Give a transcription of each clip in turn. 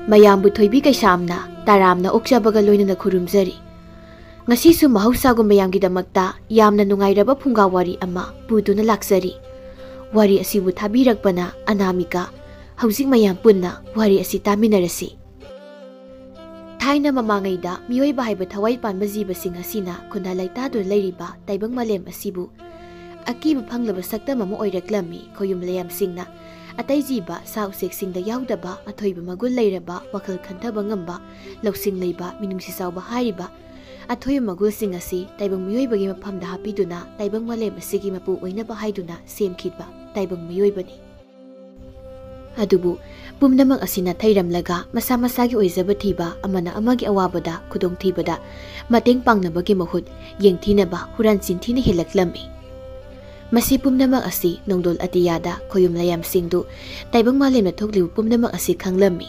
ꯃꯌꯥꯝꯕꯨ ꯊꯣꯏꯕꯤ ꯀꯩꯁꯥꯝꯅ ꯇꯥꯔꯥꯝꯅ ꯑꯣꯛꯆꯕꯒ ꯂꯣꯏꯅꯅ ꯈꯨꯔꯨꯝꯖꯔꯤ꯫ ꯉꯁꯤꯁꯨ ꯃꯍꯧꯁꯥꯒꯨꯝ ꯃꯌꯥꯝꯒꯤꯗꯃꯛꯇ ꯌꯥꯝꯅ ꯅꯨꯡꯉꯥꯏꯔꯕ ꯐꯨꯡꯒꯥ ꯋꯥꯔꯤ ꯑꯃ ꯄꯨꯗꯨꯅ ꯂꯥꯛꯆꯔꯤ꯫ ꯋꯥꯔꯤ ꯑꯁꯤꯕꯨ ꯊꯥꯕꯤꯔꯛꯄꯅ ꯑꯅꯥꯃꯤꯀꯥ꯫ ꯍꯧꯖꯤꯛ ꯃꯌꯥꯝ ꯄꯨꯟꯅ ꯋꯥꯔꯤ ꯑꯁꯤ ꯇꯥꯃꯤꯟꯅꯔꯁꯤ꯫ ꯊꯥꯏꯅ ꯃꯃꯥꯡꯉꯩꯗ ꯃꯤꯑꯣꯏꯕ ꯍꯥꯏꯕ ꯊꯋꯥꯏ ꯄꯥꯟꯕ ꯖꯤꯕꯁꯤꯡ ꯑꯁꯤꯅ ꯈꯨꯟꯅꯥ ꯂꯩꯇꯥꯗꯨꯅ ꯂꯩꯔꯤꯕ ꯇꯥꯏꯕꯪ ꯃꯥꯂꯦꯝ ꯑꯁꯤꯕꯨ ꯑꯀꯤꯕ ꯐꯪꯂꯕ ꯁꯛꯇꯝ ꯑꯃ ꯑꯣꯏꯔꯛꯂꯝꯃꯤ꯫ ꯈꯣꯌꯨꯝ ꯂꯩꯌꯥꯝꯁꯤꯡꯅ ꯑꯇꯩ ꯖꯤꯕ ꯁꯥ ꯎꯆꯦꯛꯁꯤꯡꯗ ꯌꯥꯎꯗꯕ ꯑꯊꯣꯏꯕ ꯃꯒꯨꯟ ꯂꯩꯔꯕ ꯋꯥꯈꯜ ꯈꯟꯊꯕ ꯉꯝꯕ ꯂꯧꯁꯤꯡ ꯂꯩꯕ ꯃꯤꯅꯨꯡꯁꯤ ꯆꯥꯎꯕ ꯍꯥꯏꯔꯤꯕ ꯑꯊꯣꯏꯕ ꯃꯒꯨꯟꯁꯤꯡ ꯑꯁꯤ ꯇꯥꯏꯕꯪ ꯃꯤꯑꯣꯏꯕꯒꯤ ꯃꯐꯝꯗ ꯍꯥꯞꯄꯤꯗꯨꯅ ꯇꯥꯏꯕꯪ ꯃꯥꯂꯦꯝ ꯑꯁꯤꯒꯤ ꯃꯄꯨ ꯑꯣꯏꯅꯕ ꯍꯥꯏꯗꯨꯅ ꯁꯦꯝꯈꯤꯕ ꯇꯥꯏꯕꯪ ꯃꯤꯑꯣꯏꯕꯅꯤ꯫ ꯑꯗꯨꯕꯨ ꯄꯨꯝꯅꯃꯛ ꯑꯁꯤꯅ ꯊꯩꯔꯝꯂꯒ ꯃꯁꯥ ꯃꯁꯥꯒꯤ ꯑꯣꯏꯖꯕ ꯊꯤꯕ, ꯑꯃꯅ ꯑꯃꯒꯤ ꯑꯋꯥꯕꯗ ꯈꯨꯗꯣꯡꯊꯤꯕꯗ ꯃꯇꯦꯡ ꯄꯥꯡꯅꯕꯒꯤ ꯃꯍꯨꯠ ꯌꯦꯡꯊꯤꯅꯕ ꯍꯨꯔꯥꯟ ꯆꯤꯟꯊꯤꯅ ꯍꯦꯜꯂꯛꯂꯝꯃꯤ꯫ ꯃꯁꯤ ꯄꯨꯝꯅꯃꯛ ꯑꯁꯤ ꯅꯣꯡꯗꯣꯜ ꯑꯇꯤꯌꯥꯗ ꯈꯣꯌꯨꯝ ꯂꯩꯌꯥꯝꯁꯤꯡꯗꯨ ꯇꯥꯏꯕꯪ ꯃꯥꯂꯦꯝꯗ ꯊꯣꯛꯂꯤꯕ ꯄꯨꯝꯅꯃꯛ ꯑꯁꯤ ꯈꯪꯂꯝꯃꯤ꯫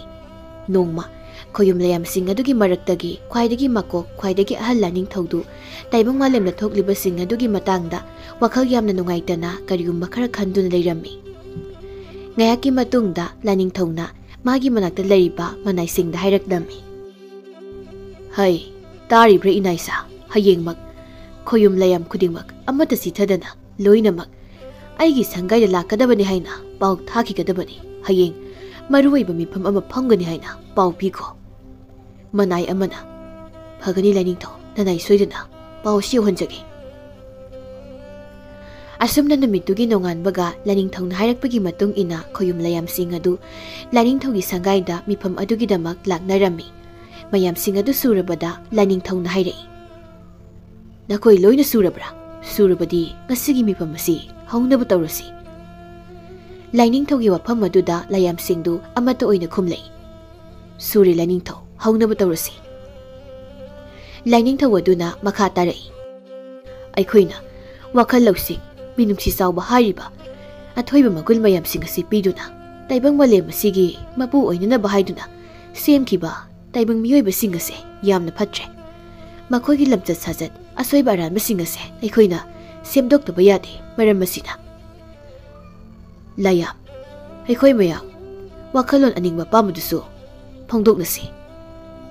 ꯅꯣꯡꯃ ꯈꯣꯌꯨꯝ ꯂꯩꯌꯥꯝꯁꯤꯡ ꯑꯗꯨꯒꯤ ꯃꯔꯛꯇꯒꯤ ꯈ꯭ꯋꯥꯏꯗꯒꯤ ꯃꯀꯣꯛ, ꯈ꯭ꯋꯥꯏꯗꯒꯤ ꯑꯍꯜ ꯂꯥꯏꯅꯤꯡꯊꯧꯗꯨ ꯇꯥꯏꯕꯪ ꯃꯥꯂꯦꯝꯗ ꯊꯣꯛꯂꯤꯕꯁꯤꯡ ꯑꯗꯨꯒꯤ ꯃꯇꯥꯡꯗ ꯋꯥꯈꯜ ꯌꯥꯝꯅ ꯅꯨꯡꯉꯥꯏꯇꯅ ꯀꯔꯤꯒꯨꯝꯕ ꯈꯔ ꯈꯟꯗꯨꯅ ꯂꯩꯔꯝꯃꯤ꯫ ꯉꯥꯏꯍꯥꯛꯀꯤ ꯃꯇꯨꯡꯗ ꯂꯥꯏꯅꯤꯡꯊꯧꯅ ꯃꯥꯒꯤ ꯃꯅꯥꯛꯇ ꯂꯩꯔꯤꯕ ꯃꯅꯥꯏꯁꯤꯡꯗ ꯍꯥꯏꯔꯛꯂꯝꯃꯤ꯫ ꯍꯩ, ꯇꯥꯔꯤꯕ꯭ꯔꯥ ꯏꯅꯥꯏꯁꯥ? ꯍꯌꯦꯡꯃꯛ ꯈꯣꯌꯨꯝ ꯂꯩꯌꯥꯝ ꯈꯨꯗꯤꯡꯃꯛ ꯑꯃꯠꯇ ꯆꯤꯊꯗꯅ ꯂꯣꯏꯅꯃꯛ ꯑꯩꯒꯤ ꯁꯪꯒꯥꯏꯗ ꯂꯥꯛꯀꯗꯕꯅꯤ ꯍꯥꯏꯅ ꯄꯥꯎ ꯊꯥꯈꯤꯒꯗꯕꯅꯤ꯫ ꯍꯌꯦꯡ ꯃꯔꯨꯑꯣꯏꯕ ꯃꯤꯐꯝ ꯑꯃ ꯐꯝꯒꯅꯤ ꯍꯥꯏꯅ ꯄꯥꯎ ꯄꯤꯈꯣ꯫ ꯃꯅꯥꯏ ꯑꯃꯅ ꯐꯒꯅꯤ ꯂꯥꯏꯅꯤꯡꯊꯧ, ꯅꯅꯥꯏ ꯁꯣꯏꯗꯅ ꯄꯥꯎ ꯑꯁꯤ ꯌꯧꯍꯟꯖꯒꯦ꯫ ꯑꯁꯨꯝꯅ ꯅꯨꯃꯤꯠꯇꯨꯒꯤ ꯅꯣꯡꯉꯥꯟꯕꯒ ꯂꯥꯏꯅꯤꯡꯊꯧꯅ ꯍꯥꯏꯔꯛꯄꯒꯤ ꯃꯇꯨꯡ ꯏꯟꯅ ꯈꯣꯌꯨꯝ ꯂꯩꯌꯥꯝꯁꯤꯡ ꯑꯗꯨ ꯂꯥꯏꯅꯤꯡꯊꯧꯒꯤ ꯁꯪꯒꯥꯏꯗ ꯃꯤꯐꯝ ꯑꯗꯨꯒꯤꯗꯃꯛ ꯂꯥꯛꯅꯔꯝꯃꯤ꯫ ꯃꯌꯥꯝꯁꯤꯡ ꯑꯗꯨ ꯁꯨꯔꯕꯗ ꯂꯥꯏꯅꯤꯡꯊꯧꯅ ꯍꯥꯏꯔꯛꯏ꯫ ꯅꯈꯣꯏ ꯂꯣꯏꯅ ꯁꯨꯔꯕ꯭ꯔꯥ? ꯁꯨꯔꯕꯗꯤ ꯉꯁꯤꯒꯤ ꯃꯤꯐꯝ ꯑꯁꯤ ꯍꯧꯅꯕ ꯇꯧꯔꯁꯤ꯫ ꯂꯥꯏꯅꯤꯡꯊꯧꯒꯤ ꯋꯥꯐꯝ ꯑꯗꯨꯗ ꯂꯩꯌꯥꯝꯁꯤꯡꯗꯨ ꯑꯃꯠꯇ ꯑꯣꯏꯅ ꯈꯨꯝꯂꯛꯏ꯫ ꯁꯨꯔꯦ ꯂꯥꯏꯅꯤꯡꯊꯧ, ꯍꯧꯅꯕ ꯇꯧꯔꯁꯤ꯫ ꯂꯥꯏꯅꯤꯡꯊꯧ ꯑꯗꯨꯅ ꯃꯈꯥ ꯇꯥꯔꯛꯏ꯫ ꯑꯩꯈꯣꯏꯅ ꯋꯥꯈꯜ ꯂꯧꯁꯤꯡ, ꯃꯤꯅꯨꯡꯁꯤ ꯆꯥꯎꯕ ꯍꯥꯏꯔꯤꯕ ꯑꯊꯣꯏꯕ ꯃꯒꯨꯟ ꯃꯌꯥꯝꯁꯤꯡ ꯑꯁꯤ ꯄꯤꯗꯨꯅ ꯇꯥꯏꯕꯪ ꯃꯥꯂꯦꯝ ꯑꯁꯤꯒꯤ ꯃꯄꯨ ꯑꯣꯏꯅꯅꯕ ꯍꯥꯏꯗꯨꯅ ꯁꯦꯝꯈꯤꯕ ꯇꯥꯏꯕꯪ ꯃꯤꯑꯣꯏꯕꯁꯤꯡ ꯑꯁꯦ ꯌꯥꯝꯅ ꯐꯠꯇ꯭ꯔꯦ꯫ ꯃꯈꯣꯏꯒꯤ ꯂꯝꯆꯠ ꯁꯥꯖꯠ, ꯑꯁꯣꯏꯕ ꯑꯔꯥꯟꯕꯁꯤꯡ ꯑꯁꯦ ꯑꯩꯈꯣꯏꯅ ꯁꯦꯝꯗꯣꯛꯇꯕ ꯌꯥꯗꯦ꯫ ꯃꯔꯝ ꯑꯁꯤꯅ ꯂꯩꯌꯥꯝ, ꯑꯩꯈꯣꯏ ꯃꯌꯥꯝ ꯋꯥꯈꯜꯂꯣꯟ ꯑꯅꯤꯡꯕ ꯑꯄꯥꯝꯕꯗꯨꯁꯨ ꯐꯣꯡꯗꯣꯛꯅꯁꯤ꯫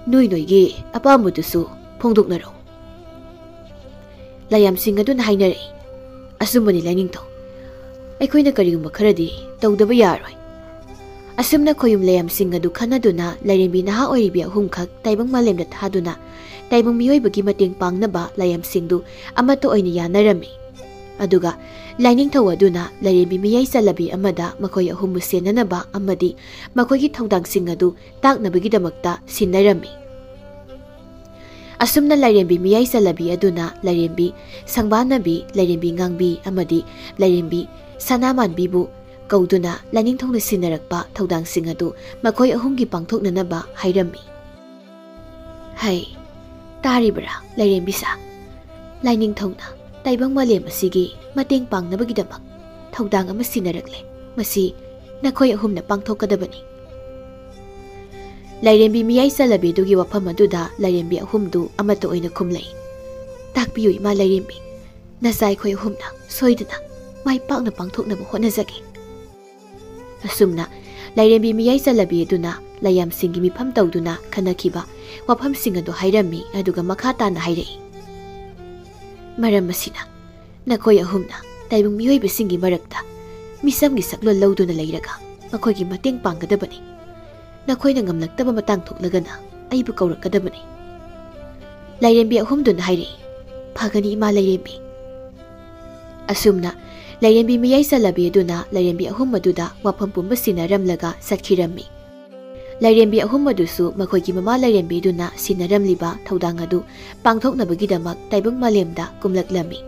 ꯅꯣꯏꯒꯤ ꯑꯄꯥꯝꯕꯗꯨꯁꯨ ꯐꯣꯡꯗꯣꯛꯅꯔꯣ꯫ ꯂꯩꯌꯥꯝꯁꯤꯡ ꯑꯗꯨꯅ ꯍꯥꯏꯅꯔꯛꯏ꯫ ꯑꯆꯨꯝꯕꯅꯤ ꯂꯥꯏꯅꯤꯡꯊꯧ, ꯑꯩꯈꯣꯏꯅ ꯀꯔꯤꯒꯨꯝꯕ ꯈꯔꯗꯤ ꯇꯧꯗꯕ ꯌꯥꯔꯣꯏ꯫ ꯑꯁꯨꯝꯅ ꯈꯣꯌꯨꯝ ꯂꯩꯌꯥꯝꯁꯤꯡ ꯑꯗꯨ ꯈꯟꯅꯗꯨꯅ ꯂꯥꯏꯔꯦꯝꯕꯤ ꯅꯍꯥ ꯑꯣꯏꯔꯤꯕꯤ ꯑꯍꯨꯝꯈꯛ ꯇꯥꯏꯕꯪ ꯃꯥꯂꯦꯝꯗ ꯊꯥꯗꯨꯅ ꯇꯥꯏꯕꯪ ꯃꯤꯑꯣꯏꯕꯒꯤ ꯃꯇꯦꯡ ꯄꯥꯡꯅꯕ ꯂꯥꯏꯌꯥꯝꯁꯤꯡꯗꯨ ꯑꯃꯠꯇ ꯑꯣꯏꯅ ꯌꯥꯅꯔꯝꯃꯤ꯫ ꯑꯗꯨꯒ ꯂꯥꯏꯅꯤꯡꯊꯧ ꯑꯗꯨꯅ ꯂꯥꯏꯔꯦꯝꯕꯤ ꯃꯤꯌꯥꯏ ꯆꯜꯂꯕꯤ ꯑꯃꯗ ꯃꯈꯣꯏ ꯑꯍꯨꯝꯕꯨ ꯁꯦꯟꯅꯅꯕ ꯑꯃꯗꯤ ꯃꯈꯣꯏꯒꯤ ꯊꯧꯗꯥꯡꯁꯤꯡ ꯑꯗꯨ ꯇꯥꯛꯅꯕꯒꯤꯗꯃꯛꯇ ꯁꯤꯟꯅꯔꯝꯃꯤ꯫ ꯑꯁꯨꯝꯅ ꯂꯥꯏꯔꯦꯝꯕꯤ ꯃꯤꯌꯥꯏ ꯆꯜꯂꯕꯤ ꯑꯗꯨꯅ ꯂꯥꯏꯔꯦꯝꯕꯤ ꯁꯪꯕꯥꯅꯕꯤ, ꯂꯥꯏꯔꯦꯝꯕꯤ ꯉꯥꯡꯕꯤ ꯑꯃꯗꯤ ꯂꯥꯏꯔꯦꯝꯕꯤ ꯁꯅꯥꯃꯥꯟꯕꯤꯕꯨ ꯀꯧꯗꯨꯅ ꯂꯥꯏꯅꯤꯡꯊꯧꯅ ꯁꯤꯟꯅꯔꯛꯄ ꯊꯧꯗꯥꯡꯁꯤꯡ ꯑꯗꯨ ꯃꯈꯣꯏ ꯑꯍꯨꯝꯒꯤ ꯄꯥꯡꯊꯣꯛꯅꯅꯕ ꯍꯥꯏꯔꯝꯃꯤ꯫ ꯍꯩ, ꯇꯥꯔꯤꯕ꯭ꯔꯥ ꯂꯥꯏꯔꯦꯝꯕꯤꯁꯥ? ꯂꯥꯏꯅꯤꯡꯊꯧꯅ ꯇꯥꯏꯕꯪ ꯃꯥꯂꯦꯝ ꯑꯁꯤꯒꯤ ꯃꯇꯦꯡ ꯄꯥꯡꯅꯕꯒꯤꯗꯃꯛ ꯊꯧꯗꯥꯡ ꯑꯃ ꯁꯤꯟꯅꯔꯛꯂꯦ꯫ ꯃꯁꯤ ꯅꯈꯣꯏ ꯑꯍꯨꯝꯅ ꯄꯥꯡꯊꯣꯛꯀꯗꯕꯅꯤ꯫ ꯂꯥꯏꯔꯦꯝꯕꯤ ꯃꯤꯌꯥꯏ ꯆꯜꯂꯕꯤꯗꯨꯒꯤ ꯋꯥꯐꯝ ꯑꯗꯨꯗ ꯂꯥꯏꯔꯦꯝꯕꯤ ꯑꯍꯨꯝꯗꯨ ꯑꯃꯠꯇ ꯑꯣꯏꯅ ꯈꯨꯝꯂꯛꯏ꯫ ꯇꯥꯛꯄꯤꯌꯨ ꯏꯃꯥ ꯂꯥꯏꯔꯦꯝꯕꯤ, ꯅꯆꯥ ꯑꯩꯈꯣꯏ ꯑꯍꯨꯝꯅ ꯁꯣꯏꯗꯅ ꯃꯥꯏ ꯄꯥꯛꯅ ꯄꯥꯡꯊꯣꯛꯅꯕ ꯍꯣꯠꯅꯖꯒꯦ꯫ ꯑꯁꯨꯝꯅ ꯂꯥꯏꯔꯦꯝꯕꯤ ꯃꯤꯌꯥꯏ ꯆꯜꯂꯕꯤ ꯑꯗꯨꯅ ꯂꯩꯌꯥꯝꯁꯤꯡꯒꯤ ꯃꯤꯐꯝ ꯇꯧꯗꯨꯅ ꯈꯟꯅꯈꯤꯕ ꯋꯥꯐꯝꯁꯤꯡ ꯑꯗꯨ ꯍꯥꯏꯔꯝꯃꯤ꯫ ꯑꯗꯨꯒ ꯃꯈꯥ ꯇꯥꯅ ꯍꯥꯏꯔꯛꯏ꯫ ꯃꯔꯝ ꯑꯁꯤꯅ ꯅꯈꯣꯏ ꯑꯍꯨꯝꯅ ꯇꯥꯏꯕꯪ ꯃꯤꯑꯣꯏꯕꯁꯤꯡꯒꯤ ꯃꯔꯛꯇ ꯃꯤꯆꯝꯒꯤ ꯁꯛꯂꯣꯟ ꯂꯧꯗꯨꯅ ꯂꯩꯔꯒ ꯃꯈꯣꯏꯒꯤ ꯃꯇꯦꯡ ꯄꯥꯡꯒꯗꯕꯅꯤ꯫ ꯅꯈꯣꯏꯅ ꯉꯝꯂꯛꯇꯕ ꯃꯇꯥꯡ ꯊꯣꯛꯂꯒꯅ ꯑꯩꯕꯨ ꯀꯧꯔꯛꯀꯗꯕꯅꯤ꯫ ꯂꯥꯏꯔꯦꯝꯕꯤ ꯑꯍꯨꯝꯗꯨꯅ ꯍꯥꯏꯔꯛꯏ꯫ ꯐꯒꯅꯤ ꯏꯃꯥ ꯂꯥꯏꯔꯦꯝꯕꯤ꯫ ꯑꯁꯨꯝꯅ ꯂꯥꯏꯔꯦꯝꯕꯤ ꯃꯤꯌꯥꯏ ꯆꯜꯂꯕꯤ ꯑꯗꯨꯅ ꯂꯥꯏꯔꯦꯝꯕꯤ ꯑꯍꯨꯝ ꯑꯗꯨꯗ ꯋꯥꯐꯝ ꯄꯨꯝꯕ ꯁꯤꯟꯅꯔꯝꯂꯒ ꯆꯠꯈꯤꯔꯝꯃꯤ꯫ ꯂꯥꯏꯔꯦꯝꯕꯤ ꯑꯍꯨꯝ ꯑꯗꯨꯁꯨ ꯃꯈꯣꯏꯒꯤ ꯃꯃꯥ ꯂꯥꯏꯔꯦꯝꯕꯤꯗꯨꯅ ꯁꯤꯟꯅꯔꯝꯂꯤꯕ ꯊꯧꯗꯥꯡ ꯑꯗꯨ ꯄꯥꯡꯊꯣꯛꯅꯕꯒꯤꯗꯃꯛ ꯇꯥꯏꯕꯪ ꯃꯥꯂꯦꯝꯗ ꯀꯨꯝꯂꯛꯂꯝꯃꯤ꯫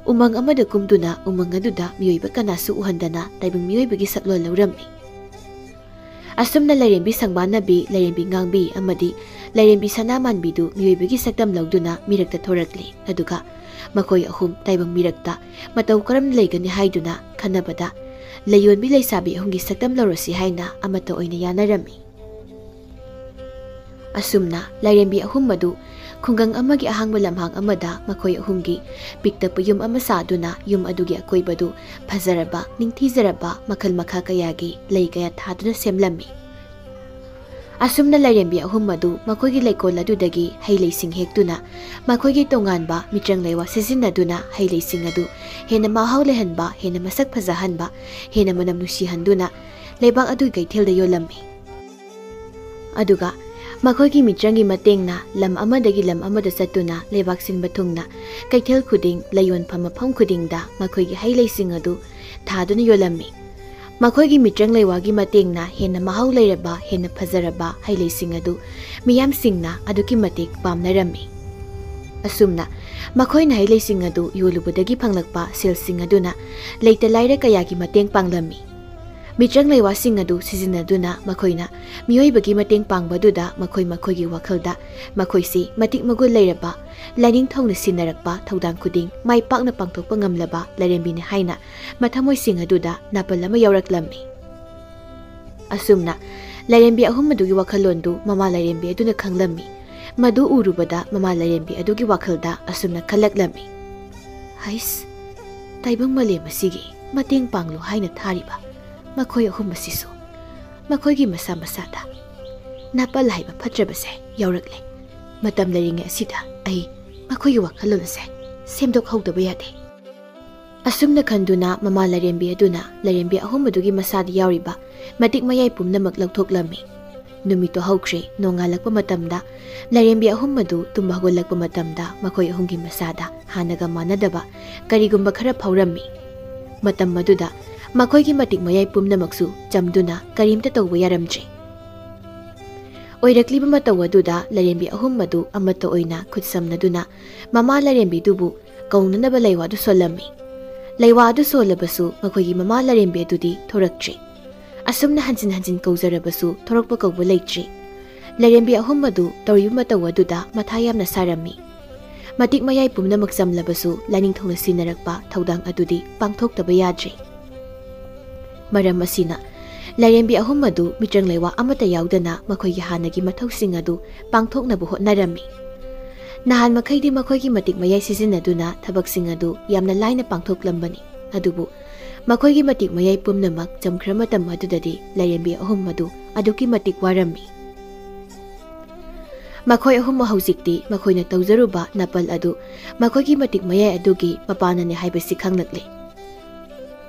ꯎꯃꯪ ꯑꯃꯗ ꯀꯨꯝꯗꯨꯅ ꯎꯃꯪ ꯑꯗꯨꯗ ꯃꯤꯑꯣꯏꯕ ꯀꯅꯥꯁꯨ ꯎꯍꯟꯗꯅ ꯇꯥꯏꯕꯪ ꯃꯤꯑꯣꯏꯕꯒꯤ ꯁꯛꯂꯣꯟ ꯂꯧꯔꯝꯃꯤ꯫ ꯑꯁꯨꯝꯅ ꯂꯥꯏꯔꯦꯝꯕꯤ ꯁꯪꯕꯥꯅꯕꯤ, ꯂꯥꯏꯔꯦꯝꯕꯤ ꯉꯥꯡꯕꯤ ꯑꯃꯗꯤ ꯂꯥꯏꯔꯦꯝꯕꯤ ꯁꯅꯥꯃꯥꯟꯕꯤꯗꯨ ꯃꯤꯑꯣꯏꯕꯒꯤ ꯁꯛꯇꯝ ꯂꯧꯗꯨꯅ ꯃꯤꯔꯛꯇ ꯊꯣꯔꯛꯂꯤ꯫ ꯑꯗꯨꯒ ꯃꯈꯣꯏ ꯑꯍꯨꯝ ꯇꯥꯏꯕꯪ ꯃꯤꯔꯛꯇ ꯃꯇꯧ ꯀꯔꯝꯅ ꯂꯩꯒꯅꯤ ꯍꯥꯏꯗꯨꯅ ꯈꯟꯅꯕꯗ ꯂꯩꯌꯣꯟꯕꯤ ꯂꯩꯁꯥꯕꯤ ꯑꯍꯨꯝꯒꯤ ꯁꯛꯇꯝ ꯂꯧꯔꯁꯤ ꯍꯥꯏꯅ ꯑꯃꯠꯇ ꯑꯣꯏꯅ ꯌꯥꯅꯔꯝꯃꯤ꯫ ꯑꯁꯨꯝꯅ ꯂꯥꯏꯔꯦꯝꯕꯤ ꯑꯍꯨꯝ ꯑꯗꯨ ꯈꯨꯡꯒꯪ ꯑꯃꯒꯤ ꯑꯍꯥꯡꯕ ꯂꯝꯍꯥꯡ ꯑꯃꯗ ꯃꯈꯣꯏ ꯑꯍꯨꯝꯒꯤ ꯄꯤꯛꯇꯛꯄ ꯌꯨꯝ ꯑꯃ ꯁꯥꯗꯨꯅ ꯌꯨꯝ ꯑꯗꯨꯒꯤ ꯑꯀꯣꯏꯕꯗꯨ ꯐꯖꯔꯕ, ꯅꯤꯡꯊꯤꯖꯔꯕ ꯃꯈꯜ ꯃꯈꯥ ꯀꯌꯥꯒꯤ ꯂꯩ ꯀꯌꯥ ꯊꯥꯗꯨꯅ ꯁꯦꯝꯂꯝꯃꯤ꯫ asumna lairembi ahum madu makoigi leikol adudagi heileising hekduna makoigi tonganba mitrang leiwa sizinaduna heileising adu hena mahau lehanba hena masak phajahanba hena manam nusihanduna leibak adu gaithilda yolammi aduga makoigi mitrangi matengna lam amadagi lam amada satuna leibak sinba thungna kaithel khuding layon phamafam khudingda makoigi heileising adu thaduna yolammi makoigi mitrang leiwagi matengna hena mahau leiraba hena phajaraba heileising adu miyam singna aduki matik pamnarami asumna makoina heileising adu yolubadagi phanglakpa selsing aduna leita laira kayagi mateng panglami mitrang leiwa sing adu sizinaduna makoina miyoibagi mateng pangbaduda makoigi wakhalda makoisi matik magul leiraba laining thongna sinarakpa thodang khuding mai pakna pangthokpa ngamlaba lairembini haina mathamoi sing aduda napalama yauraklammi asumna lairembi ahum adugi wakhalondu mama lairembi aduna khanglammi madu urubada mama lairembi adugi wakhalda asumna khalaklammi hais taibang male masigi mateng panglo haina thariba makoi ahum masisu makoigi masa masada napal haiba phatrabase yaurakle matam laringe asida ai makoigi wakhalonse semdok howdaba yade asumna khanduna mama lairembi aduna lairembi ahum adugi masada yauriba matik mayai pumnamak lauthoklammi numito hawkre nongalakpa matamda lairembi ahum adu tumba hagolakpa matamda makoi ahumgi masada hanaga manadaba karigumba khara phaurammi matam maduda makoigi matik mayai pumnamaksu jamduna karimta tawba yaramdre oirakliba mataw aduda lairembi ahum madu amata oina khutsamnaduna mama lairembi dubu kaunanaba leiwa du solammi leiwa du solabasu makoigi mama lairembi adudi thoraktre asumna hanjin hanjin kauzarabasu thorakpa kauba leitre lairembi ahum madu tawriba mataw aduda matha yamna sarammi matik mayai pumnamak jamlabasu laining thongna sinarakpa thodang adudi pangthoktaba yadre maram asina lairembi ahum adu mitrang leiwa amata yaudana makoigi hanagi mathausing adu pangthoknabu hotnarami nahan makhaidi makoigi matik mayai sizinaduna thabaksing adu yamna laina pangthoklambani adubu makoigi matik mayai pumnamak jamkhra matam adudadi lairembi ahum adu aduki matik warami makoi ahum haujikti makoina tawjaruba napal adu makoigi matik mayai adugi mapanane haibasi khanglakle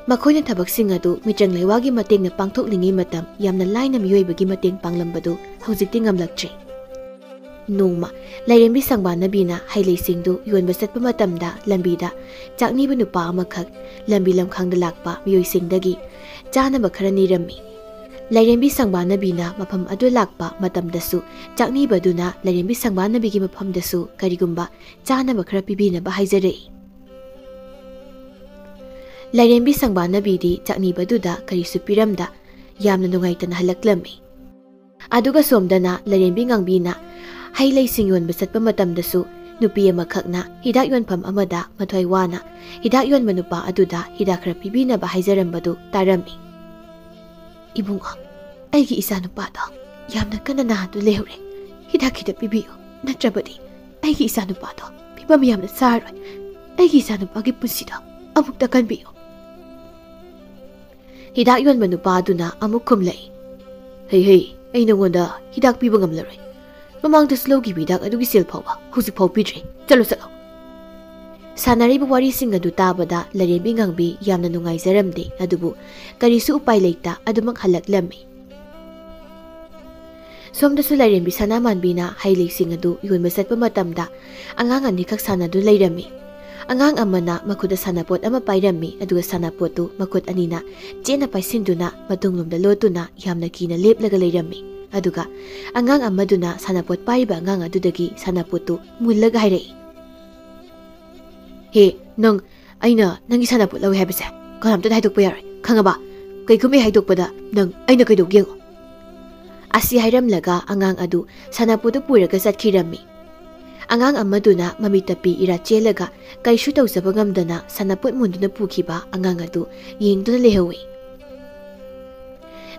makoina thabaksing adu mitrang leiwagi matengna pangthoklingi matam yamna laina miyoibagi mateng panglambadu haujikti ngamlaktre nongma lairembi sangbana haileisingdu yonba satpa matamda lambida chakniba nupa amakhak lambi lamkhangda lakpa miyoisingdagi chanaba khara nirammi lairembi sangbana mafam adu lakpa matamdasu chaknibaduna lairembi sangbana mafamdasu karigumba chanaba khara pibinaba haijarei lairembi sangbana bidi chaknibaduda karisu piramda yamna nungaitana halaklammi aduga somdana lairembi ngangbina heileising yonba satpa matamdasu nupi amakhakna hidak yonpham amada mathoi wana hidak yonba nupa aduda hidak khara pibinaba haijarambadu tarami ibunga aigi isa nupa da yamna kana nahadu lehore hidak hida pibiyo natrabadi aigi isa nupa da pibam yamna saroi aigi isa nupa gi pusida amukta kanbiyo hidak yonba nupa aduna amuk khumlai hei ai nangonda hidak piba ngamlaroi mamang daslogi bidak adugi sel phawba husi phaw pidre chalo sanariba wari sing adu tabada lairembi ngangbi yamna nungai jaramde adubu karisu upai leita adumak halaklammi somdasu lairembi sanamanbina heileising adu yonba satpa matamda angang ani khak sanadu leirami angang amana makhuda sanapot ama pairammi aduga sanapotu makut anina chena paisinduna matunglomda lotuna yamna kina leplaga leirami aduga angang amaduna sanapot paiba angang adudagi sanapotu mullaga hairei he nang aina nangi sanapot lawi habase karamta haidokpa yarai khangaba kaikumi haidokpada nang aina kaidok yengo asi hairamlaga angang adu sanapotu puraga satkhirami angang amaduna mamitapi ira chelaga kaishu tawsaba ngamdana sanapot munduna pukhiba angang adu yengduna lehawi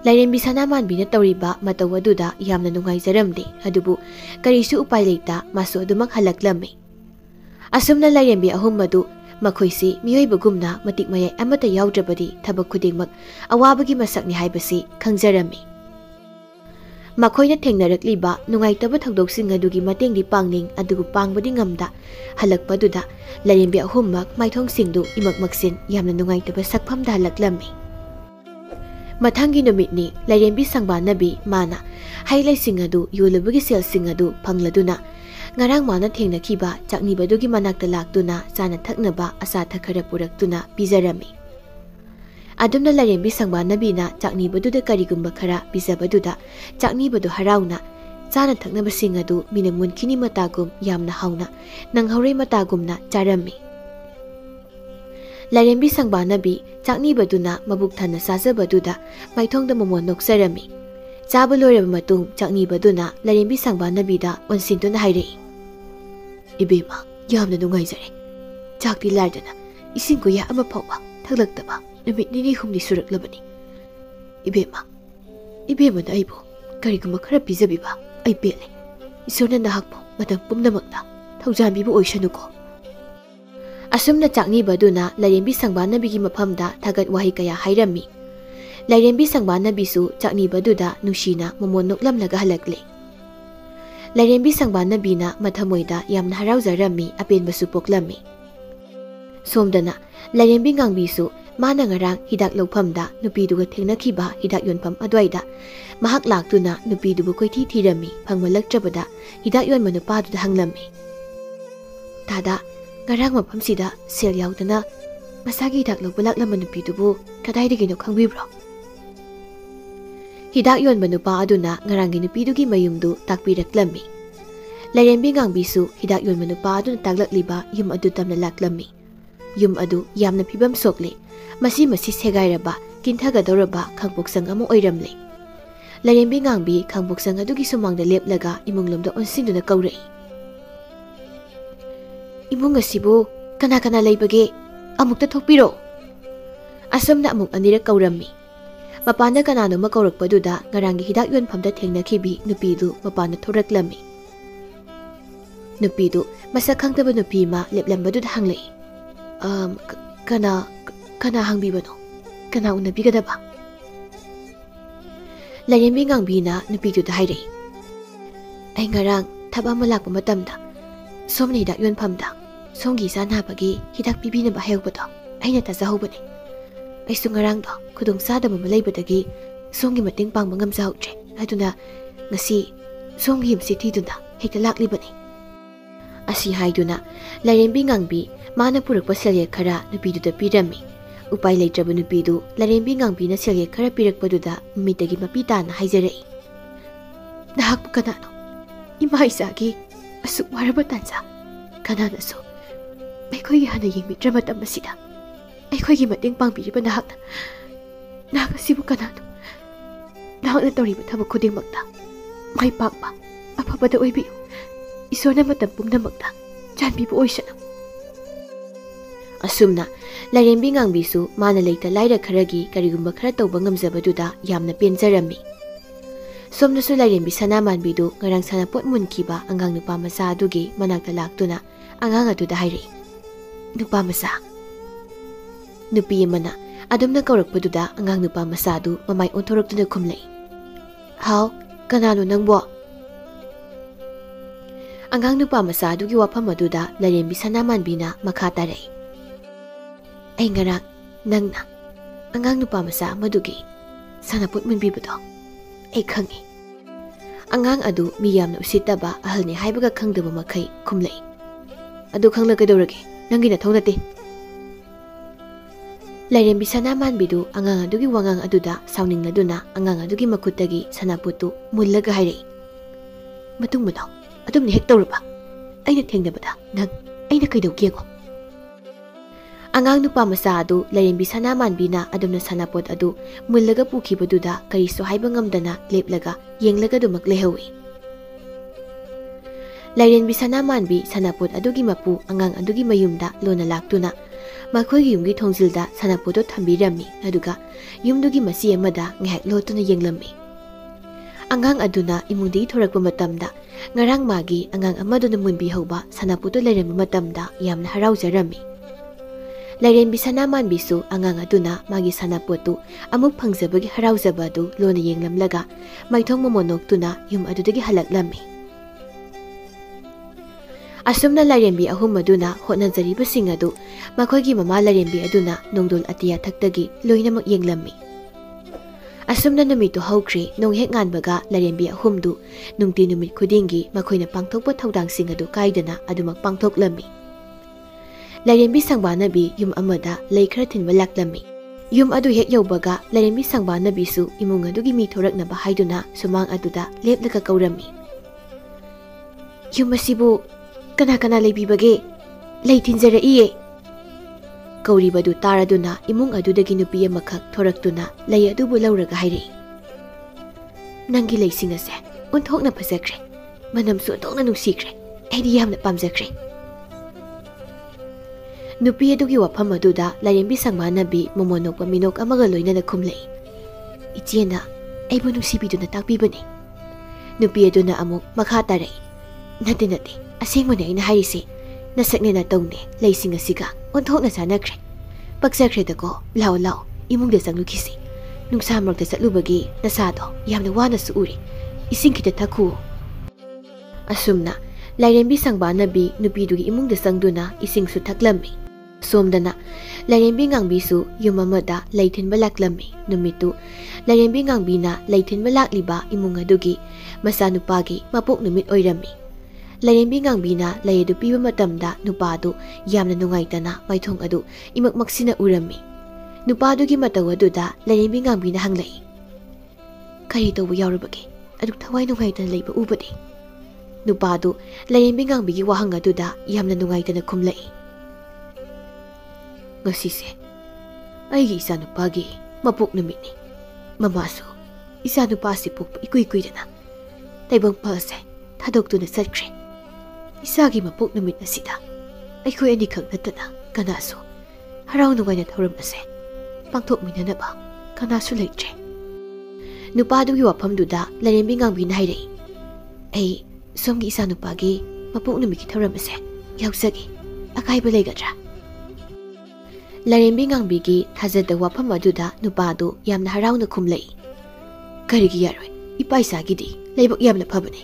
lairembi sanamanbina tawriba mataw aduda yamna nungai jaramde adubu karisu upai leita masu adumak halaklammi asumna lairembi ahum madu makoisi miyoibagumna matik mayai amata yaudrabadi thabak khudingmak awabagi masakni haibasi khangjarami ꯃꯈꯣꯏꯅ ꯊꯦꯡꯅꯔꯛꯂꯤꯕ ꯅꯨꯡꯉꯥꯏꯇꯕ ꯊꯧꯗꯣꯛꯁꯤꯡ ꯑꯗꯨꯒꯤ ꯃꯇꯦꯡꯗꯤ ꯄꯥꯡꯅꯤꯡ ꯑꯗꯨꯕꯨ ꯄꯥꯡꯕꯗꯤ ꯉꯝꯗ ꯍꯜꯂꯛꯄꯗꯨꯗ ꯂꯥꯏꯔꯦꯝꯕꯤ ꯑꯍꯨꯝꯃꯛ ꯃꯥꯏꯊꯣꯡꯁꯤꯡꯗꯨ ꯏꯃꯛ ꯃꯛꯁꯤꯟ ꯌꯥꯝꯅ ꯅꯨꯡꯉꯥꯏꯇꯕ ꯁꯛꯐꯝꯗ ꯍꯜꯂꯛꯂꯝꯃꯤ꯫ ꯃꯊꯪꯒꯤ ꯅꯨꯃꯤꯠꯅꯤ ꯂꯥꯏꯔꯦꯝꯕꯤ ꯁꯪꯕꯥꯅꯕꯤ ꯃꯥꯅ ꯍꯩ ꯂꯩꯁꯤꯡ ꯑꯗꯨ ꯌꯣꯜꯂꯨꯕꯒꯤ ꯁꯦꯜꯁꯤꯡ ꯑꯗꯨ ꯐꯪꯂꯗꯨꯅ ꯉꯔꯥꯡ ꯃꯥꯅ ꯊꯦꯡꯅꯈꯤꯕ ꯆꯥꯛꯅꯤꯕꯗꯨꯒꯤ ꯃꯅꯥꯛꯇ ꯂꯥꯛꯇꯨꯅ ꯆꯥꯅ ꯊꯛꯅꯕ ꯑꯆꯥꯊꯛ ꯈꯔ ꯄꯨꯔꯛꯇꯨꯅ ꯄꯤꯖꯔꯝꯃꯤ꯫ ꯑꯗꯨꯝꯅ ꯂꯥꯏꯔꯦꯝꯕꯤ ꯁꯪꯕꯥꯅꯕꯤꯅ ꯆꯥꯛꯅꯤꯕꯗꯨꯗ ꯀꯔꯤꯒꯨꯝꯕ ꯈꯔ ꯄꯤꯖꯕꯗꯨꯗ ꯆꯥꯛꯅꯤꯕꯗꯨ ꯍꯔꯥꯎꯅ ꯆꯥꯅ ꯊꯛꯅꯕꯁꯤꯡ ꯑꯗꯨ ꯃꯤꯅ ꯃꯨꯟꯈꯤꯅꯤ ꯃꯇꯥꯒꯨꯝ ꯌꯥꯝꯅ ꯍꯥꯎꯅ ꯅꯪꯍꯧꯔꯣꯏ ꯃꯇꯥꯒꯨꯝꯅ ꯆꯥꯔꯝꯃꯤ꯫ ꯂꯥꯏꯔꯦꯝꯕꯤ ꯁꯪꯕꯥꯅꯕꯤ ꯆꯥꯛꯅꯤꯕꯗꯨꯅ ꯃꯕꯨꯛ ꯊꯟꯅ ꯆꯥꯖꯕꯗꯨꯗ ꯃꯥꯏꯊꯣꯡꯗ ꯃꯃꯣꯟ ꯅꯣꯛꯆꯔꯝꯃꯤ꯫ ꯆꯥꯕ ꯂꯣꯏꯔꯕ ꯃꯇꯨꯡ ꯆꯥꯛꯅꯤꯕꯗꯨꯅ ꯂꯥꯏꯔꯦꯝꯕꯤ ꯁꯪꯕꯥꯅꯕꯤꯗ ꯑꯣꯟꯁꯤꯟꯗꯨꯅ ꯍꯥꯏꯔꯛꯏ, "ꯏꯕꯦꯝꯃ, ꯌꯥꯝꯅ ꯅꯨꯡꯉꯥꯏꯖꯔꯦ꯫ ꯆꯥꯛꯇꯤ ꯂꯥꯏꯗꯅ ꯏꯁꯤꯡ ꯀꯨꯌꯥ ꯑꯃ ꯐꯥꯎꯕ ꯊꯛꯂꯛꯇꯕ ꯅꯨꯃꯤꯠ ꯅꯤꯅꯤ ꯍꯨꯝꯅꯤ ꯁꯨꯔꯛꯂꯕꯅꯤ꯫ ꯏꯕꯦꯝꯃꯅ ꯑꯩꯕꯨ ꯀꯔꯤꯒꯨꯝꯕ ꯈꯔ ꯄꯤꯖꯕꯤꯕ ꯑꯩ ꯄꯦꯜꯂꯦ꯫ ꯏꯁꯣꯔꯅ ꯅꯍꯥꯛꯄꯨ ꯃꯇꯝ ꯄꯨꯝꯅꯃꯛꯇ ꯊꯧꯖꯥꯟꯕꯤꯕ ꯑꯣꯏꯁꯅꯨꯀꯣ." ꯑꯁꯨꯝꯅ ꯆꯥꯛꯅꯤꯕꯗꯨꯅ ꯂꯥꯏꯔꯦꯝꯕꯤ ꯁꯪꯕꯥꯅꯕꯤꯒꯤ ꯃꯐꯝꯗ ꯊꯥꯒꯠ ꯋꯥꯍꯩ ꯀꯌꯥ ꯍꯥꯏꯔꯝꯃꯤ꯫ ꯂꯥꯏꯔꯦꯝꯕꯤ ꯁꯪꯕꯥꯅꯕꯤꯁꯨ ꯆꯥꯛꯅꯤꯕꯗꯨꯗ ꯅꯨꯡꯁꯤꯅ ꯃꯃꯣꯟ ꯅꯣꯛꯂꯝꯂꯒ ꯍꯜꯂꯛꯂꯦ꯫ ꯂꯥꯏꯔꯦꯝꯕꯤ ꯁꯪꯕꯥꯅꯕꯤꯅ ꯃꯊꯃꯣꯏꯗ ꯌꯥꯝꯅ ꯍꯔꯥꯎꯖꯔꯝꯃꯤ, ꯑꯄꯦꯟꯕꯁꯨ ꯄꯣꯛꯂꯝꯃꯤ꯫ ꯁꯣꯝꯗꯅ ꯂꯥꯏꯔꯦꯝꯕꯤ ꯉꯥꯡꯕꯤꯁꯨ ꯃꯥꯅ ꯉꯔꯥꯡ ꯍꯤꯗꯥꯛ ꯂꯧꯐꯝꯗ ꯅꯨꯄꯤꯗꯨꯒ ꯊꯦꯡꯅꯈꯤꯕ ꯍꯤꯗꯥꯛ ꯌꯣꯟꯐꯝ ꯑꯗꯨꯋꯥꯏꯗ ꯃꯍꯥꯛ ꯂꯥꯛꯇꯨꯅ ꯅꯨꯄꯤꯗꯨꯕꯨ ꯀꯣꯏꯊꯤ ꯊꯤꯔꯝꯃꯤ꯫ ꯐꯪꯃꯜꯂꯛꯇ꯭ꯔꯕꯗ ꯍꯤꯗꯥꯛ ꯌꯣꯟꯕ ꯅꯨꯄꯥꯗꯨꯗ ꯍꯪꯂꯝꯃꯤ, "ꯗꯥꯗꯥ, ꯉꯔꯥꯡ ꯃꯐꯝꯁꯤꯗ ꯁꯦꯜ ꯌꯥꯎꯗꯅ ꯃꯁꯥꯒꯤ ꯍꯤꯗꯥꯛ ꯂꯧꯕ ꯂꯥꯛꯂꯝꯕ ꯅꯨꯄꯤꯗꯨꯕꯨ ꯀꯗꯥꯏꯗꯒꯤꯅꯣ ꯈꯪꯕꯤꯕ꯭ꯔꯣ?" ꯍꯤꯗꯥꯛ ꯌꯣꯟꯕ ꯅꯨꯄꯥ ꯑꯗꯨꯅ ꯉꯔꯥꯡꯒꯤ ꯅꯨꯄꯤꯗꯨꯒꯤ ꯃꯌꯨꯝꯗꯨ ꯇꯥꯛꯄꯤꯔꯛꯂꯝꯃꯤ꯫ ꯂꯥꯏꯔꯦꯝꯕꯤ ꯉꯥꯡꯕꯤꯁꯨ ꯍꯤꯗꯥꯛ ꯌꯣꯟꯕ ꯅꯨꯄꯥ ꯑꯗꯨꯅ ꯇꯥꯛꯂꯛꯂꯤꯕ ꯌꯨꯝ ꯑꯗꯨ ꯇꯝꯅ ꯂꯥꯛꯂꯝꯃꯤ꯫ ꯌꯨꯝ ꯑꯗꯨ ꯌꯥꯝꯅ ꯐꯤꯕꯝ ꯁꯣꯛꯂꯦ꯫ ꯃꯁꯤ ꯁꯦꯒꯥꯏꯔꯕ ꯀꯤꯟꯊꯒꯗꯧꯔꯕ ꯈꯥꯡꯄꯣꯛꯁꯪ ꯑꯃ ꯑꯣꯏꯔꯝꯂꯦ꯫ ꯂꯥꯏꯔꯦꯝꯕꯤ ꯉꯥꯡꯕꯤ ꯈꯥꯡꯄꯣꯛꯁꯪ ꯑꯗꯨꯒꯤ ꯁꯨꯃꯥꯡꯗ ꯂꯦꯞꯂꯒ ꯏꯃꯨꯡꯂꯣꯝꯗ ꯑꯣꯟꯁꯤꯟꯗꯨꯅ ꯀꯧꯔꯛꯏ, "ꯏꯃꯨꯡ ꯑꯁꯤꯕꯨ ꯀꯅꯥ ꯀꯅꯥ ꯂꯩꯕꯒꯦ? ꯑꯃꯨꯛꯇ ꯊꯣꯛꯄꯤꯔꯣ." ꯑꯁꯨꯝꯅ ꯑꯃꯨꯛ ꯑꯅꯤꯔꯛ ꯀꯧꯔꯝꯃꯤ꯫ ꯃꯄꯥꯟꯗ ꯀꯅꯥꯅꯣꯃ ꯀꯧꯔꯛꯄꯗꯨꯗ ꯉꯔꯥꯡꯒꯤ ꯍꯤꯗꯥꯛ ꯌꯣꯟꯐꯝꯗ ꯊꯦꯡꯅꯈꯤꯕꯤ ꯅꯨꯄꯤꯗꯨ ꯃꯄꯥꯟꯗ ꯊꯣꯔꯛꯂꯝꯃꯤ꯫ ꯅꯨꯄꯤꯗꯨ ꯃꯁꯛ ꯈꯪꯗꯕ ꯅꯨꯄꯤ ꯑꯃ ꯂꯦꯞꯂꯝꯕꯗꯨꯗ ꯍꯪꯂꯛꯏ, "ꯀꯅꯥ ꯍꯪꯕꯤꯕꯅꯣ? ꯀꯅꯥ ꯎꯅꯕꯤꯒꯗꯕ?" ꯂꯥꯏꯔꯦꯝꯕꯤ ꯉꯥꯡꯕꯤꯅ ꯅꯨꯄꯤꯗꯨꯗ ꯍꯥꯏꯔꯛꯏ, "ꯑꯩ ꯉꯔꯥꯡ ꯊꯕꯛ ꯑꯃ ꯂꯥꯛꯄ ꯃꯇꯝꯗ ꯁꯣꯝꯅ ꯍꯤꯗꯥꯛ ꯌꯣꯟꯐꯝꯗ ꯁꯣꯝꯒꯤ ꯏꯆꯥ ꯅꯥꯕꯒꯤ ꯍꯤꯗꯥꯛ ꯄꯤꯕꯤꯅꯕ ꯍꯥꯏꯍꯧꯕꯗꯣ ꯑꯩꯅ ꯇꯥꯖꯍꯧꯕꯅꯤ꯫ ꯑꯩꯁꯨ ꯉꯔꯥꯡꯗꯣ ꯈꯨꯗꯣꯡꯆꯥꯗꯕ ꯑꯃ ꯂꯩꯕꯗꯒꯤ ꯁꯣꯝꯒꯤ ꯃꯇꯦꯡ ꯄꯥꯡꯕ ꯉꯝꯖꯍꯧꯗ꯭ꯔꯦ꯫ ꯑꯗꯨꯅ ꯉꯁꯤ ꯁꯣꯝꯒꯤ ꯌꯨꯝꯁꯤ ꯊꯤꯗꯨꯅ ꯍꯦꯛꯇ ꯂꯥꯛꯂꯤꯕꯅꯤ." ꯑꯁꯤ ꯍꯥꯏꯗꯨꯅ ꯂꯥꯏꯔꯦꯝꯕꯤ ꯉꯥꯡꯕꯤ ꯃꯥꯅ ꯄꯨꯔꯛꯄ ꯁꯦꯜꯌꯦꯛ ꯈꯔ ꯅꯨꯄꯤꯗꯨꯗ ꯄꯤꯔꯝꯃꯤ꯫ ꯎꯄꯥꯏ ꯂꯩꯇ꯭ꯔꯕ ꯅꯨꯄꯤꯗꯨ ꯂꯥꯏꯔꯦꯝꯕꯤ ꯉꯥꯡꯕꯤꯅ ꯁꯦꯜꯌꯦꯛ ꯈꯔ ꯄꯤꯔꯛꯄꯗꯨꯗ ꯃꯃꯤꯠꯇꯒꯤ ꯃꯄꯤ ꯇꯥꯅ ꯍꯥꯏꯖꯔꯛꯏ, "ꯅꯍꯥꯛꯄꯨ ꯀꯅꯥꯅꯣ? ꯏꯃꯥ ꯏꯆꯥꯒꯤ ꯑꯁꯨꯛ ꯋꯥꯔꯕ ꯇꯥꯟꯖꯥ ꯀꯅꯥꯅꯁꯨ ꯑꯩꯈꯣꯏꯒꯤ ꯍꯥꯟꯅ ꯌꯦꯡꯕꯤꯗ꯭ꯔ ꯃꯇꯝ ꯑꯁꯤꯗ ꯑꯩꯈꯣꯏꯒꯤ ꯃꯇꯦꯡ ꯄꯥꯡꯕꯤꯔꯤꯕ ꯅꯍꯥꯛ ꯑꯁꯤꯕꯨ ꯀꯅꯥꯅꯣ? ꯅꯍꯥꯛꯅ ꯇꯧꯔꯤꯕ ꯊꯕꯛ ꯈꯨꯗꯤꯡꯃꯛꯇ ꯃꯥꯏ ꯄꯥꯛꯄ ꯑꯐꯕꯗ ꯑꯣꯏꯕꯤꯌꯨ꯫ ꯏꯁꯣꯔꯅ ꯃꯇꯝ ꯄꯨꯝꯅꯃꯛꯇ ꯆꯥꯟꯕꯤꯕ ꯑꯣꯏꯁꯅꯨ." ꯑꯁꯨꯝꯅ ꯂꯥꯏꯔꯦꯝꯕꯤ ꯉꯥꯡꯕꯤꯁꯨ ꯃꯥꯅ ꯂꯩꯇ ꯂꯥꯏꯔ ꯈꯔꯒꯤ ꯀꯔꯤꯒꯨꯝꯕ ꯈꯔ ꯇꯧꯕ ꯉꯝꯖꯕꯗꯨꯗ ꯌꯥꯝꯅ ꯄꯦꯟꯖꯔꯝꯃꯤ꯫ ꯁꯣꯝꯗꯁꯨ ꯂꯥꯏꯔꯦꯝꯕꯤ ꯁꯅꯥꯃꯥꯟꯕꯤꯗꯨ ꯉꯔꯥꯡ ꯁꯥꯟꯅꯄꯣꯠ ꯃꯨꯟꯈꯤꯕ ꯑꯉꯥꯡ ꯅꯨꯄꯥ ꯃꯆꯥ ꯑꯗꯨꯒꯤ ꯃꯅꯥꯛꯇ ꯂꯥꯛꯇꯨꯅ ꯑꯉꯥꯡ ꯑꯗꯨꯗ ꯍꯥꯏꯔꯛꯏ, "ꯅꯨꯄꯥ ꯃꯆꯥ." ꯅꯨꯄꯤ ꯑꯃꯅ ꯑꯗꯨꯝꯅ ꯀꯧꯔꯛꯄꯗꯨꯗ ꯑꯉꯥꯡ ꯅꯨꯄꯥ ꯃꯆꯥꯗꯨ ꯃꯃꯥꯏ ꯑꯣꯟꯊꯣꯔꯛꯇꯨꯅ ꯈꯨꯝꯂꯛꯏ, "ꯍꯥꯎ, ꯀꯅꯥꯅꯣ ꯅꯪꯕꯣ?" ꯑꯉꯥꯡ ꯅꯨꯄꯥ ꯃꯆꯥ ꯑꯗꯨꯒꯤ ꯋꯥꯐꯝ ꯑꯗꯨꯗ ꯂꯥꯏꯔꯦꯝꯕꯤ ꯁꯅꯥꯃꯥꯟꯕꯤꯅ ꯃꯈꯥ ꯇꯥꯔꯛꯏ, "ꯑꯩ ꯉꯔꯥꯡ ꯅꯪꯅ ꯑꯉꯥꯡ ꯅꯨꯄꯥ ꯃꯆꯥ ꯑꯃꯗꯨꯒꯤ ꯁꯥꯟꯅꯄꯣꯠ ꯃꯨꯟꯕꯤꯕꯗꯣ ꯑꯩ ꯈꯪꯏ." ꯑꯉꯥꯡ ꯑꯗꯨ ꯃꯤ ꯌꯥꯝꯅ ꯎꯁꯤꯠꯇꯕ ꯑꯍꯜꯅꯤ ꯍꯥꯏꯕꯒ ꯈꯪꯗꯕ ꯃꯈꯩ ꯈꯨꯝꯂꯛꯏ, "ꯑꯗꯨ ꯈꯪꯂ ꯀꯩꯗꯧꯔꯒꯦ? ꯅꯪꯒꯤ ꯅꯊꯧ ꯅꯠꯇꯦ." ꯂꯥꯏꯔꯦꯝꯕꯤ ꯁꯅꯥꯃꯥꯟꯕꯤꯗꯨ ꯑꯉꯥꯡ ꯑꯗꯨꯒꯤ ꯋꯥꯉꯥꯡ ꯑꯗꯨꯗ ꯁꯥꯎꯅꯤꯡꯂꯗꯨꯅ ꯑꯉꯥꯡ ꯑꯗꯨꯒꯤ ꯃꯈꯨꯠꯇꯒꯤ ꯁꯅꯥꯄꯣꯠꯇꯨ ꯃꯨꯜꯂꯒ ꯍꯥꯏꯔꯛꯏ, "ꯃꯇꯨꯡ ꯃꯅꯥꯎ ꯑꯗꯨꯝꯅ ꯍꯦꯛ ꯇꯧꯔꯕ ꯑꯩꯅ ꯊꯦꯡꯅꯕꯗ ꯅꯪ ꯑꯩꯅ ꯀꯩꯗꯧꯒꯦꯉꯣ?" ꯑꯉꯥꯡ ꯅꯨꯄꯥ ꯃꯆꯥ ꯑꯗꯨ ꯂꯥꯏꯔꯦꯝꯕꯤ ꯁꯅꯥꯃꯥꯟꯕꯤꯅ ꯑꯗꯨꯝꯅ ꯁꯅꯥꯄꯣꯠ ꯑꯗꯨ ꯃꯨꯜꯂꯒ ꯄꯨꯈꯤꯕꯗꯨꯗ ꯀꯔꯤꯁꯨ ꯍꯥꯏꯕ ꯉꯝꯗꯅ ꯂꯦꯞꯂꯒ ꯌꯦꯡꯂꯒ ꯑꯗꯨꯃꯛ ꯂꯩꯍꯧꯏ꯫ ꯂꯥꯏꯔꯦꯝꯕꯤ ꯁꯅꯥꯃꯥꯟꯕꯤ ꯁꯅꯥꯄꯣꯠ ꯑꯗꯨꯒꯤ ꯃꯄꯨ ꯑꯉꯥꯡ ꯑꯗꯨꯒꯤ ꯃꯌꯨꯝꯗ ꯂꯣꯟꯅ ꯂꯥꯛꯇꯨꯅ ꯃꯈꯣꯏꯒꯤ ꯌꯨꯝꯒꯤ ꯊꯣꯡꯖꯤꯜꯗ ꯁꯅꯥꯄꯣꯠꯇꯨ ꯊꯝꯕꯤꯔꯝꯃꯤ꯫ ꯑꯗꯨꯒ ꯌꯨꯝꯗꯨꯒꯤ ꯃꯆꯤ ꯑꯃꯗ ꯉꯥꯏꯍꯥꯛ ꯂꯣꯠꯇꯨꯅ ꯌꯦꯡꯂꯝꯃꯤ꯫ ꯑꯉꯥꯡ ꯑꯗꯨꯅ ꯏꯃꯨꯡꯗꯒꯤ ꯊꯣꯔꯛꯄ ꯃꯇꯝꯗ ꯉꯔꯥꯡ ꯃꯥꯒꯤ ꯑꯉꯥꯡ ꯑꯃꯗꯨꯅ ꯃꯨꯟꯕꯤꯍꯧꯕ ꯁꯅꯥꯄꯣꯠꯇꯨ ꯂꯩꯔꯝꯕ ꯃꯇꯝꯗ ꯌꯥꯝꯅ ꯍꯔꯥꯎꯖꯔꯝꯃꯤ꯫ Lairenbi Sanamanbisu angang aduna magi sanapotu amuk phangjabagi haraujaba adu lona yenglamlaga maithong momonoktuna yum adudagi halaklammi. Asumna Lairenbi ahum aduna hotnajariba adu makhoigi mama Lairenbi aduna nongdol atiya thaktagi loinamak yenglammi. Asumna numitu haukhri nonghek nganbaga Lairenbi ahumdu nungti numit khudingi makhoina pangthokpa thawdangsing adu kaidana adumak pangthoklammi. Lairenbi Sangbanabi yum amada lei khara thinba laklammi. Yum adu hek yaubaga Lairenbi Sangbanabi su imung adugi mi thoraknaba haiduna sumang aduda leplaga kaurammi. Yum asibu kana leibibage lei thinjaraiye. Kauribadu taraduna imung adudagi nupi amakak thoraktuna lei adubu lauraga hairei. Nangi leising ase onthokna phajakre manamsu onthokna nungsikre aidi yamna pamjakre. Nupi adugi wafam aduda Lairenbi Sangbanabi momonokpa minok amaga loinana khumlei. Ichena aibu nungsibiduna takpibani. Nupi aduna amuk makha tarai. Nate asengmane aina hairisi nasaknena tawne leising asiga onthokna sanakre. Pakjakre dako lao imungda changlukhisi. Nungsa marokta chatlubagi nasado yamna wana su uri. Ising kita thakhu. Asumna Lairenbi Sangbanabi nupidugi imungda changduna ising su thaklammi. Somdana Lairenbi ngangbisu yumamada leithinba laklammi numitu Lairenbi ngangbina leithinba lakliba imung adugi masanupagi mapok numit oirammi. Lairenbi ngangbina laidu piba matamda nupadu yamna nungaitana maithong adu imakmaksina urammi. Nupadugi mataw aduda Lairenbi ngangbina hanglai. Kari tawba yaurabagi aduk thawai nungaitana leiba ubadi. Nupadu Lairenbi ngangbigi wahang aduda yamna nungaitana khumlai. Ngasise aigi isanupagi mapok numitni. Mamasu isanupasi pokpa ikuidana. Taibang palse thadokduna chatkre. Isagi mapok numit asida aikhoi ani khak natana kanasu harau nungaina thoram ase pangthokminanaba kanasu leitre. Nupadugi wafamduda Lairenbi ngangbina hairei. Ai somgi isanupagi mapok numiki thoram ase yausagi akaiba leigadra. Lairenbi ngangbigi thajada wafam aduda nupadu yamna harauna khumlei. Karigi yaroi ipaisagidi leibak yamna phabani.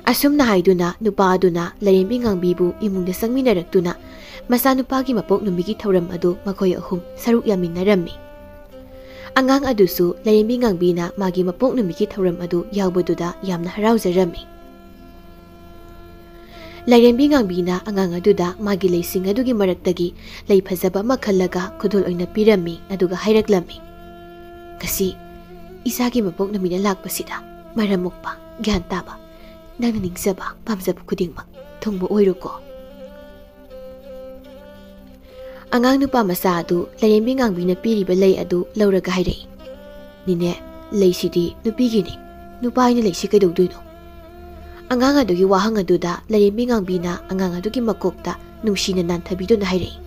Asumna haiduna nupa aduna Lairenbi ngangbibu imungda sangminarakduna masanupagi mapok numigi thoram adu makhoi ahum saruk yaminnarammi. Angang adusu Lairenbi ngangbina magi mapok numigi thoram adu yaubaduda yamna haraujarammi. Lairenbi ngangbina angang aduda magi leising adugi maraktagi lei phajaba ama khallaga khudul oina pirammi aduga hairaklammi. Kasi isagi mapok numina lakpasida maramukpa gyan taba nangna ningsaba pamjaba khudingmak thongba oiroko. Angang nupa masa adu Lairenbi ngangbina piriba lei adu lauraga hairei. Nine leisidi nupigini nupaina leisi kaidogdoino. Angang adugi wahang aduda Lairenbi ngangbina angang adugi makokta nungsina nanthabiduna hairei.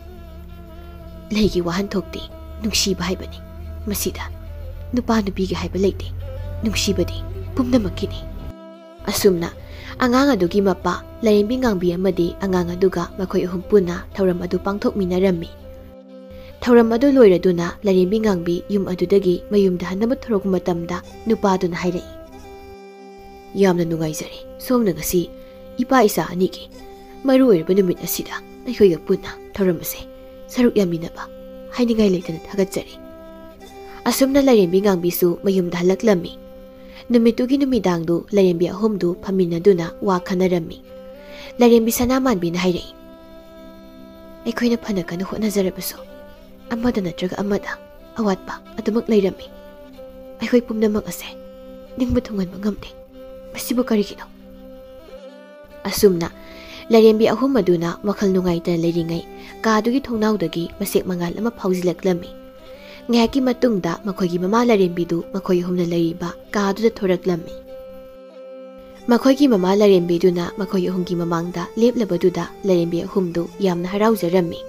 Leigi wahan thokti nungsiba haibani. Masida nupa nupiga haiba leite nungsibadi pumnamakini. Asumna angang adugi mapa Lairenbi ngangbi amadi angang aduga makhoi ahum puna thoram adu pangthokminarammi. Thoram adu loiraduna Lairenbi ngangbi yum adudagi mayumda hanaba thorok matamda nupaduna hairei. Yamna nungaijari somna ngasi ipa isa anigi maru oirba numit asida aikhoiga puna thoram ase saruk yaminaba hainingai leitana thagatsari. Asumna Lairenbi ngangbisu mayumda halaklammi. Numitugi numidangdu Lairenbi ahumdu phaminaduna wa khanarammi. Lairenbi Sanamanbina hairei. Aikhoina phanakana hotnajarabasu amada natraga amada awatpa adumak leirammi. Aikhoi pumnamak ase ningba thunganba ngamde. Masibu karigino. Asumna Lairenbi ahum aduna wakhal nungaitana leiringai kaadugi thongnaudagi masek mangal ama phaujilaklami. Ngayaki matungda makhoigi mama Lairenbidu makhoi humna leiriba kaaduda thoraklammi. Makhoigi mama Lairenbiduna makhoi ahumgi mamangda leplabaduda Lairenbi ahumdu yamna haraujarammi.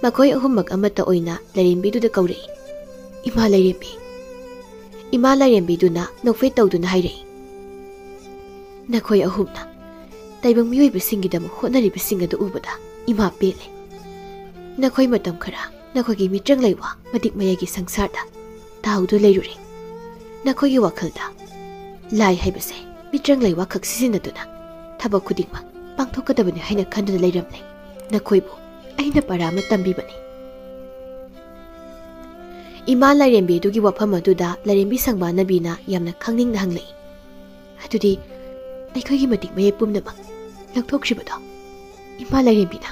Makhoi ahummak amata oina Lairenbiduda kaurei. Ima Lairenbi. Ima Lairenbiduna nokfe tawduna hairei. Nakhoi ahumna taibang miyoi basingidam hotnaribasing adu ubada ima pele नखोई मतम खरा नखोगी मित्रंग लेवा मदिक मयगी संसारदा ताहुदु लेरुरे नखोगी वखलदा लाई हाइबसे मित्रंग लेवा खक सिजिनदुना थबक खुदिंगमा पांथोकदबने हाइना खंदुना लेरमले नखोइबु अहिना परामा तंबीबने इमा लाइरेंबी दुगी वफम अदुदा लाइरेंबी संगबानबीना यामना खंगनिंग हंगले अदुदी अखोगी मदिक मये पुमनमक लंथोखिबदो इमा लाइरेंबीना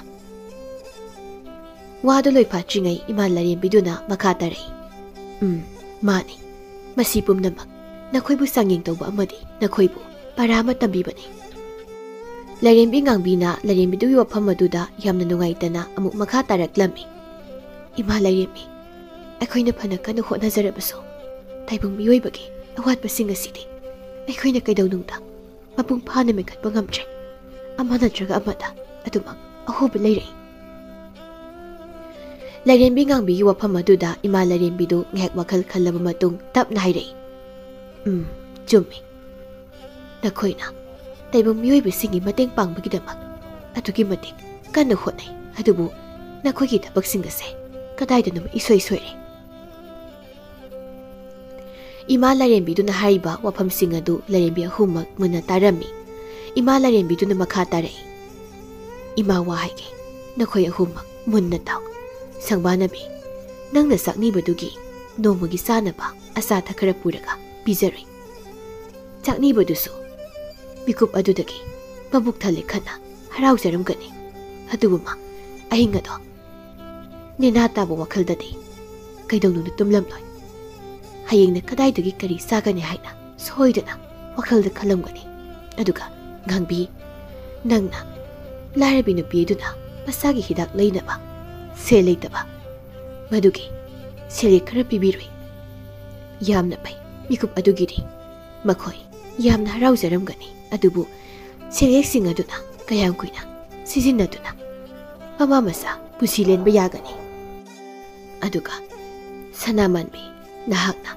वादो लोइफात्रिङै इमा लाइरेंबीदुना मखा तारै माने मसी पुमनमक नखोइबु सांगिंग तौबा अमदि नखोइबु परामा तंबीबने लाइरेंबी ngangbina लाइरेंबीदुगी वफम अदुदा यामना नुंगाइतना अमुक मखा तारक्लमी इमा लाइरेंबी अखोइना फना कन होनाजरबसो ताइबुंग मियोइबगी अवातपसिंग असिदि अखोइना कैदौनुंदा मपुंग फाना मेखत्पा ngamtre अमा नत्रगा अमदा अदुमक अहोब लेरै लाइरेंबी ngangbigi वफम अदुदा इमा लाइरेंबीदु ngek वखल खल्लबा मतुंग तपना हाइरै चुम्मी नखोइना ताइबुंग मियोइबसिंगी मतेंग पांगबगिदमक अदुगी मतिक कन होनै अदुबु नखोइगी थबकसिंग असे कदाइदनुम इसोइ सोइरे इमा लाइरेंबीदुना हाइबा वफमसिंग अदु लाइरेंबी अहुमक मुना तारमी इमा लाइरेंबीदुना मखा तारै इमा वाहाइगे नखोइ अहुमक मुन्ना ताउ संगबानबी नंगना साकनीबदुगी नोमगी सानबा असा थखरा पुरगा पिजरै चाकनीबदुसु मिकुप अदुदगी मबुक थले खना हराउजरमगनी अदुबुमा अहिंगदो नेना ताबो वखलददी कैदौनुना तुमलमलोय हयेंग कदाइदगी करी सागने हाइना सोइदना वखलद खलमगनी अदुगा ngangbी नंगना लाइरबी नुपीदुना मसागी हिदाक लैनबा से लेतबा मदुगी सेले खरा पिबिरुई यामना पै मिकुप अदुगिरी मखोइ यामना हराउजरमगनी अदुबु सेलेक्सिंग अदुना कयाम कुइना सिजिन्नदुना ममा मसा पुसी लेनबा यागनी अदुगा सनामानबी नहाकना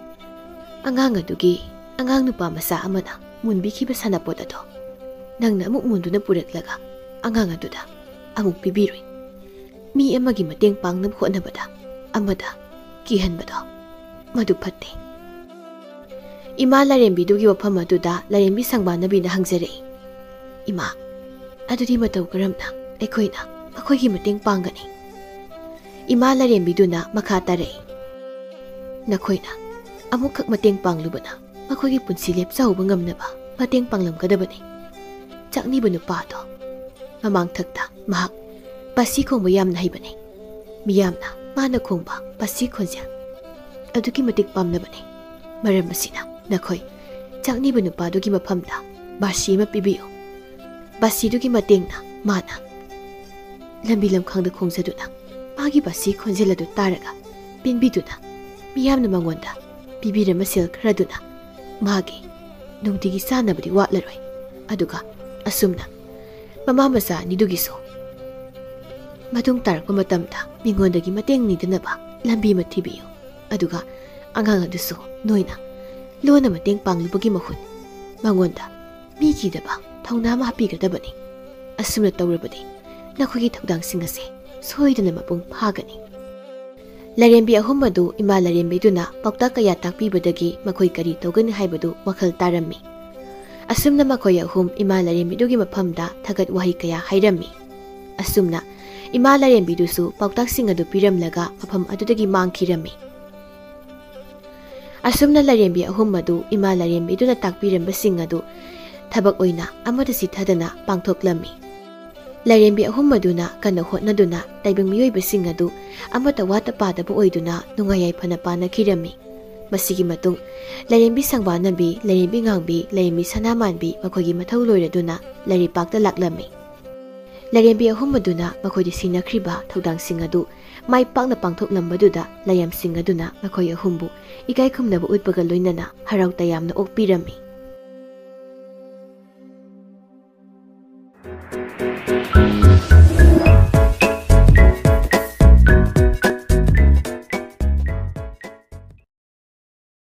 अंगांग अदुगी अंगांग नुपा मसा अमना मुनबिखिबा सनापोत अदो नंगना अमुक मुंदुना पुरक्लगा अंगांग अदुदा अमुक पिबिरुई मी अमगी मतेंग पांगनम होनबदा अमदा किहनबदो मदु फत्ते इमा लाइरेंबीदुगी वफम अदुदा लाइरेंबी संगबानबीना हंगजरे इमा अदुदी मतौ करमना अखोइना अखोइगी मतेंग पांगनी इमा लाइरेंबीदुना मखा तारै नखोइना अमुखक मतेंग पांगलुबना मखोइगी पुंसी लेपचाउबा ngamnaba मतेंग पांगलमगदबनी चाकनीबा नुपादो ममांग थक्ता महक पसी खोंबा यामना हाइबनी मियामना माना खोंबा पसी खोंजेल अदुगी मतिक पामनबनी मरम असिना नखोइ चाकनीबा नुपादुगी मफमदा बासी अमा पिबियो बासीदुगी मतेंगना माना लंबी लमखांगदा खोंजदुना मागी बासी खोंजेलदु तारगा पिनबिदुना मियामना मंगोंदा पिबिरम सेल खरदुना मागी नुंतिगी सानबदी वाटलरोय अदुगा असुमना ममा मसा निदुगिसो मदुंग तारकपा मतमदा मिंगोंदगी मतेंग निदनबा लंबी मा थिबियो अदुगा अंगांग अदुसो नोइना लोना मतेंग पांगलुबगी महुत मंगोंदा मिगीदबा थौना मा हापिगदबनी असुमना तौरबदी नखोगी थौदांगसिंग असे सोइदना मपुंग फागनी लाइरेंबी अहुम अदु इमा लाइरेंबीदुना पाउता कया ताकपीबदगी मखोइ करी तौगन हाइबदु वखल तारम्मी असुमना मखोइ अहुम इमा लाइरेंबीदुगी मफमदा थगत वाहि कया हाइरम्मी असुमना इमा लाइरेंबीदुसु पाउताकसिंग अदु पिरमलगा मफम अदुदगी मांगखिरम्मी असुमना लाइरेंबी अहुम अदु इमा लाइरेंबीदुना ताकपिरमबसिंग अदु थबक ओइना अमदा सिथदना पांगथोक्लम्मी लाइरेंबी अहुम अदुना कन्न होटनदुना ताइबंग मियोइबसिंग अदु अमता वाता पादबा ओइदुना नुंगायाइ फना पानखिरम्मी मसिगी मतुंग लाइरेंबी संगबानबी लाइरेंबी ngangbी लाइरेंबी सनामानबी मखोइगी मथौ लोइरदुना लाइरेपाक्ता लाक्लम्मी लाइरेंबी अहुम अदुना मखोइदि सिनख्रिबा थौदांगसिंग अदु माइ पाक्ना पांगथोक्लम्बदुदा लाइयामसिंग अदुना मखोइ अहुमबु इकाइ खुमनबा उतपगा लोइनना हराउ तयामना ओकपिरम्मी